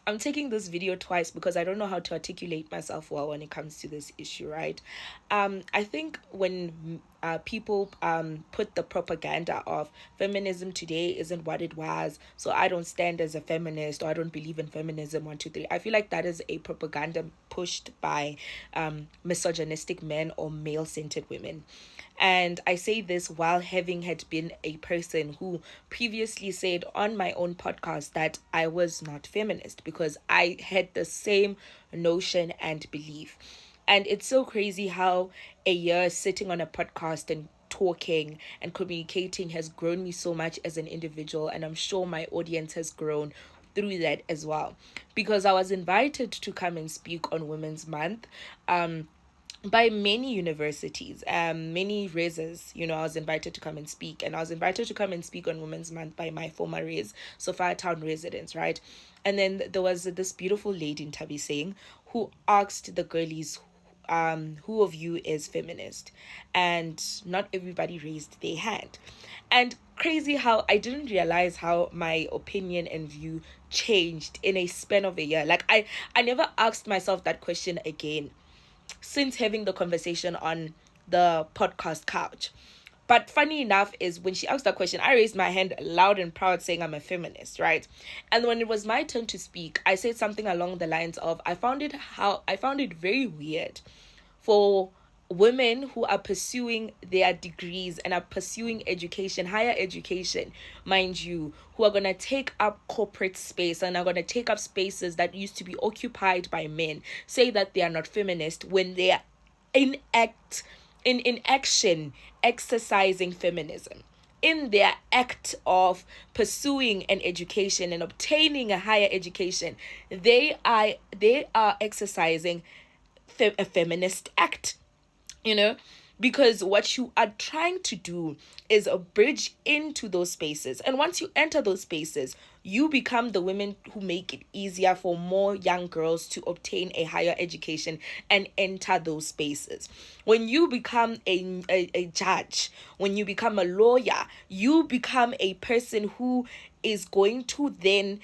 I'm taking this video twice because I don't know how to articulate myself well when it comes to this issue, right? I think when people put the propaganda of feminism today isn't what it was, so I don't stand as a feminist, or I don't believe in feminism, 1 2 3, I feel like that is a propaganda pushed by misogynistic men or male-centered women. And I say this while having had been a person who previously said on my own podcast that I was not feminist because I had the same notion and belief. And it's so crazy how a year sitting on a podcast and talking and communicating has grown me so much as an individual. And I'm sure my audience has grown through that as well. Because I was invited to come and speak on Women's Month. By many universities, many raises, I was invited to come and speak. And I was invited to come and speak on Women's Month by my former raise, Sophia Town residents, right? And then there was this beautiful lady in Tabi saying who asked the girlies, who of you is feminist? And not everybody raised their hand. And crazy how I didn't realize how my opinion and view changed in a span of a year. Like I never asked myself that question again since having the conversation on the podcast couch. But funny enough is when she asked that question, I raised my hand loud and proud saying I'm a feminist, right? And when it was my turn to speak, I said something along the lines of I found it very weird for women who are pursuing their degrees and are pursuing education, higher education, mind you, who are going to take up corporate space and are going to take up spaces that used to be occupied by men, say that they are not feminist when they are in action exercising feminism, in their act of pursuing an education and obtaining a higher education. They are exercising a feminist act, because what you are trying to do is a bridge into those spaces. And once you enter those spaces, you become the women who make it easier for more young girls to obtain a higher education and enter those spaces. When you become a judge, when you become a lawyer, you become a person who is going to then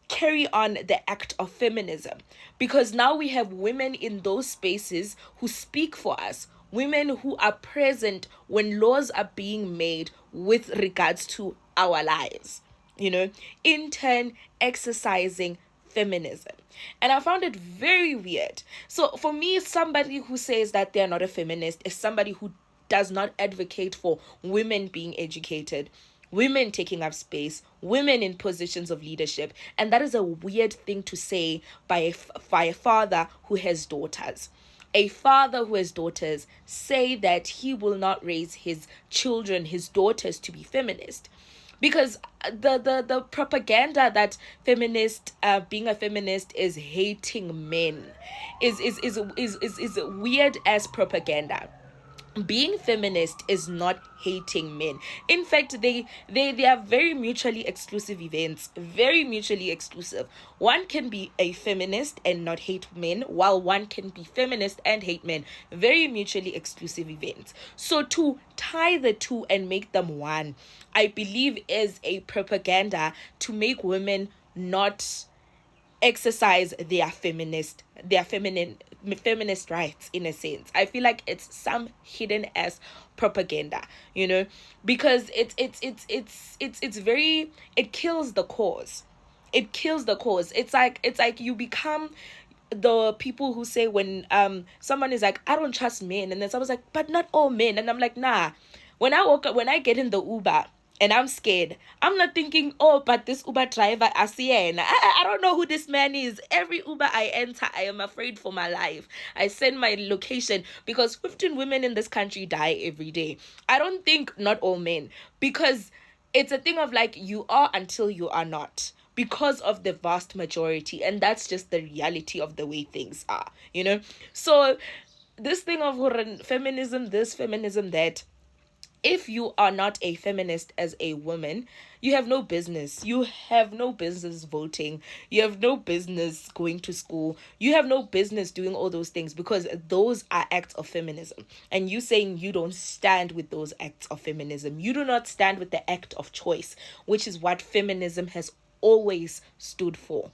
carry on the act of feminism, because now we have women in those spaces who speak for us, women who are present when laws are being made with regards to our lives, in turn exercising feminism. And I found it very weird. So for me, somebody who says that they're not a feminist is somebody who does not advocate for women being educated, women taking up space, women in positions of leadership. And that is a weird thing to say by a father who has daughters. A father who has daughters say that he will not raise his children, his daughters, to be feminist. Because the propaganda that being a feminist is hating men is weird as propaganda. Being feminist is not hating men. In fact, they are very mutually exclusive events, very mutually exclusive. One can be a feminist and not hate men, while one can be feminist and hate men. Very mutually exclusive events. So to tie the two and make them one, I believe is a propaganda to make women not exercise their feminist rights, in a sense. I feel like it's some hidden as propaganda, because it's very, it kills the cause. It's like you become the people who say when someone is like, I don't trust men, and then someone's like, but not all men. And I'm like, nah. When I get in the Uber and I'm scared, I'm not thinking, oh, but this Uber driver, Asien, I don't know who this man is. Every Uber I enter, I am afraid for my life. I send my location because 15 women in this country die every day. I don't think not all men, because it's a thing of like, you are until you are not, because of the vast majority. And that's just the reality of the way things are, So this thing of feminism, this, feminism, that, if you are not a feminist as a woman, you have no business. You have no business voting. You have no business going to school. You have no business doing all those things, because those are acts of feminism. And you saying you don't stand with those acts of feminism. You do not stand with the act of choice, which is what feminism has always stood for.